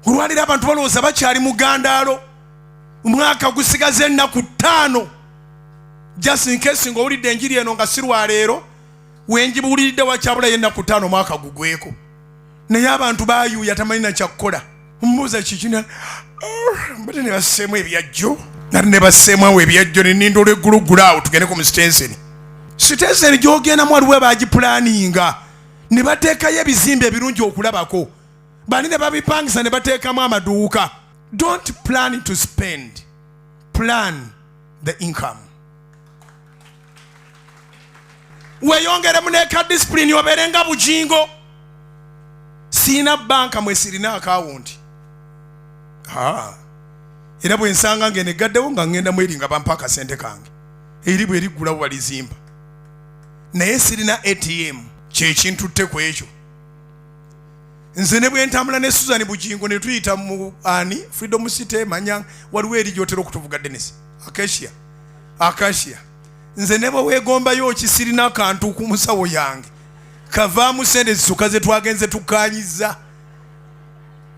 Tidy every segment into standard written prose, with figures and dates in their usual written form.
Olwalira abantu balowooza bakyali mu gandaalo. Omwaka gusigaze ennaku 5. Just in case ng'owulidde enjiri eno nga si lwaleero, wenjibuulidde wakyabulayo ennaku 5 omwaka gugweko. Naye abantu baayuuya tamanyi na kyakukola. Omubuuza kikina mbate ne basseemu ebyajjo. Nali ne basseemu awo ebyajjo ne nninda olw'egguluggulu awo tugende ku musitenseni. Sitenseni gy'ogendamu waliwo baagipulaaninga ne bateekayo ebizimbe ebirungi okulabako. Bani ne babipangisa ne bateekamu amaduuka. Don't plan to spend. Plan the income. Weyongeremu n'eka discipline obeerenga Bujjingo. Siina banka mwe sirina akawunti. Era bwe nsanga ngene gaddewo nga ngenda mweri nga bampa akasente kange. Eri bwe liggula walizimba. Naye sirina ATM. Kye kintutte ku ekyo. Nze ne bwe ntambula ne Susan Bujjingo ne tuyita mu Freedom City manya waliwo eri gy'otera okutuvuga Dennis. Acacia. Nze ne bwe weegombayo okisirina kantu ku musawo yange. Kavaamu sente zisuka ze twagenze tukanyiza.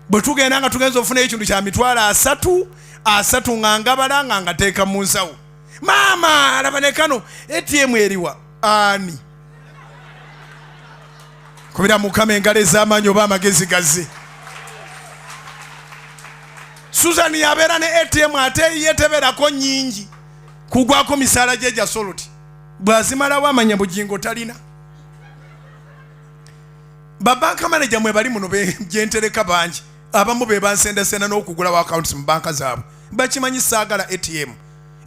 Bwe tugenda nga tugenza ofuna ekintu kya mitwalo 3 nga ngabala nga ngateeka mu nsawo. Maama alaba ne kano ATM eriwa ani. Kubira Mukama engalo ez'amaanyi oba amagezi gazze. Susan yabeera ne ATM ate yeteberako nnyingi. Kugwako misaala gye gya soloti. Bw'azimalawo amanya Bujjingo talina. Babanka manager mwe bali muno gyentereka bangi. Abamu be bansendasenda n'okugulawo accounts mu banka zaabwe. Bakimanyi saagala ATM.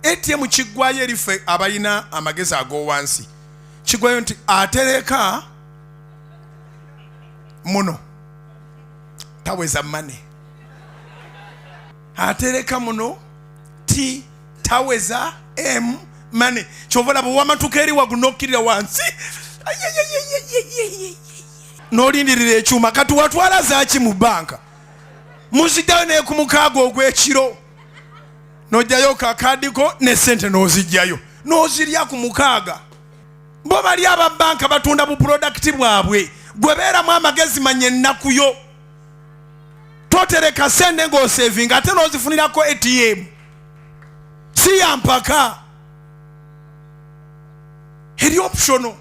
ATM kiggwayo erife abalina amagezi ag'owansi. Kiggwayo nti atereka muno taweza mane. Atereka muno ti taweza mane. Kyovola bwe wamatuka eri wagunokkirira wansi. N'olindirira ekyuma kati watwala zaaki mu banka. Muzijjayo naye ku mukaaga ogw'ekiro. N'ojjayo kakadiko ne sente n'ozijjayo. N'ozirya ku mukaaga. Bo bali aba banka batunda bu product bwabwe. Gwe beeramu amagezi manya ennaku yo. Totereka sente ng'osevinga ate n'ozifunirako ATM. Si ya mpaka. Eri optional.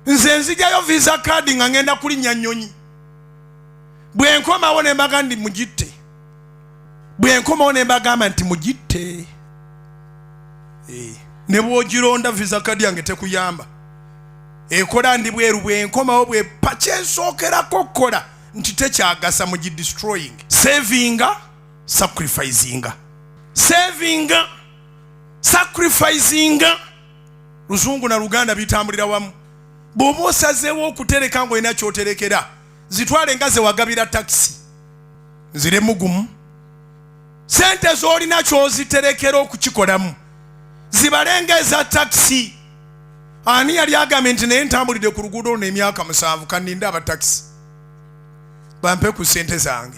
Nze nzijayo visa card nga ngenda kulinnya nnyonyi. Bwe nkomawo ne mbaga ndi mugitte. Bwe nkomawo ne mbagamba nti mugitte. Ne bw'ogironda visa card yange tekuyamba. Ekola ndi bweru bwe nkomawo bwe pakyensookerako kola nti tekyagasa mu destroying. Savinga, sacrificinga. Savinga, sacrificinga. Luzungu na Luganda bitambulira wamu. Bw'oba osazeewo okutereka ng'olina ky'oterekera, zitwale nga ze wagabira takisi. Nzire mugumu. Sente z'olina ky'oziterekera okukikolamu. Zibalenga eza takisi. Ani yali agambye nti naye ntambulidde ku luguudo luno emyaka 7 kanninda abatakisi. Bampe ku sente zange.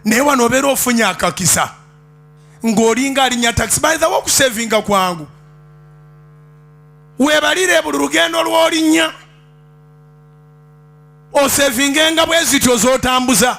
Naye wano obeera ofunye akakisa. Ng'olinga alinnya takisi. By the way okusevinga kwangu. Weebalire buli lugendo lw'olinnya. Osevingenga bwe zityo z'otambuza.